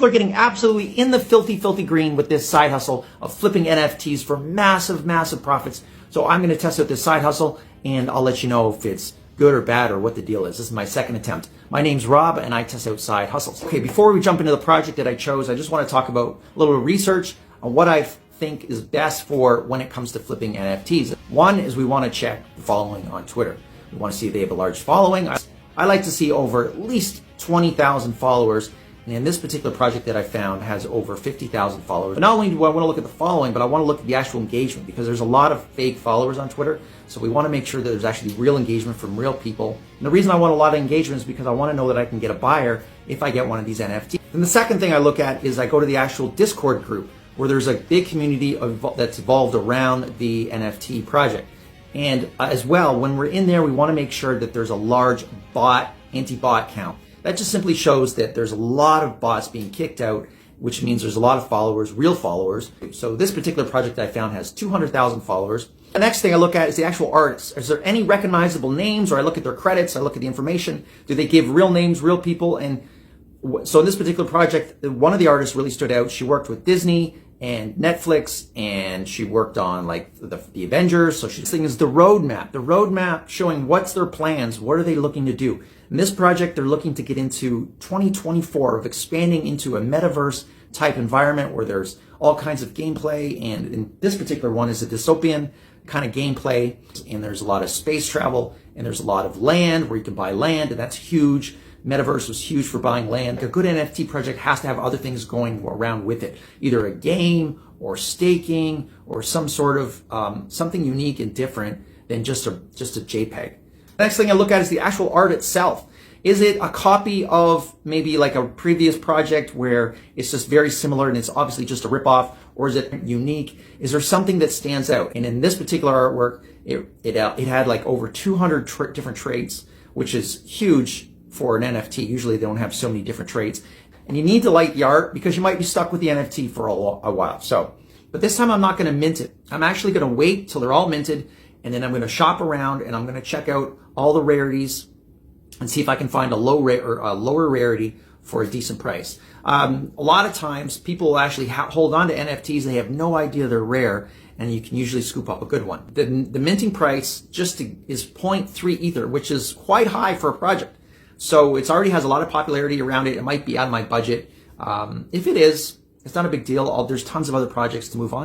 People are getting absolutely in the filthy, filthy green with this side hustle of flipping NFTs for massive, massive profits. So I'm going to test out this side hustle, and I'll let you know if it's good or bad or what the deal is. This is my second attempt. My name's Rob, and I test out side hustles. Okay, before we jump into the project that I chose, I just want to talk about a little research on what I think is best for when it comes to flipping NFTs. One is we want to check the following on Twitter. We want to see if they have a large following. I like to see over at least 20,000 followers. And this particular project that I found has over 50,000 followers. But not only do I want to look at the following, but I want to look at the actual engagement, because there's a lot of fake followers on Twitter. So we want to make sure that there's actually real engagement from real people. And the reason I want a lot of engagement is because I want to know that I can get a buyer if I get one of these NFTs. And the second thing I look at is I go to the actual Discord group, where there's a big community that's evolved around the NFT project. And as well, when we're in there, we want to make sure that there's a large anti-bot count. That just simply shows that there's a lot of bots being kicked out, which means there's a lot of followers, real followers. So this particular project I found has 200,000 followers. The next thing I look at is the actual artists. Is there any recognizable names? Or I look at their credits, I look at the information. Do they give real names, real people? And so in this particular project, one of the artists really stood out. She worked with Disney and Netflix, and she worked on like the Avengers. So this thing is the roadmap showing what's their plans, what are they looking to do. In this project, they're looking to get into 2024 of expanding into a metaverse type environment where there's all kinds of gameplay, and in this particular one is a dystopian kind of gameplay, and there's a lot of space travel, and there's a lot of land where you can buy land, and that's huge. Metaverse was huge for buying land. A good NFT project has to have other things going around with it, either a game or staking or some sort of something unique and different than just a JPEG. The next thing I look at is the actual art itself. Is it a copy of maybe like a previous project where it's just very similar and it's obviously just a ripoff, or is it unique? Is there something that stands out? And in this particular artwork, it had like over 200 different traits, which is huge for an NFT. Usually they don't have so many different traits. And you need to like the art because you might be stuck with the NFT for a while. But this time I'm not going to mint it. I'm actually going to wait till they're all minted, and then I'm going to shop around and I'm going to check out all the rarities and see if I can find a lower rarity for a decent price. A lot of times people will actually hold on to NFTs and they have no idea they're rare, and you can usually scoop up a good one. The minting price is 0.3 Ether, which is quite high for a project. So it already has a lot of popularity around it. It might be out of my budget. If it is, it's not a big deal. There's tons of other projects to move on.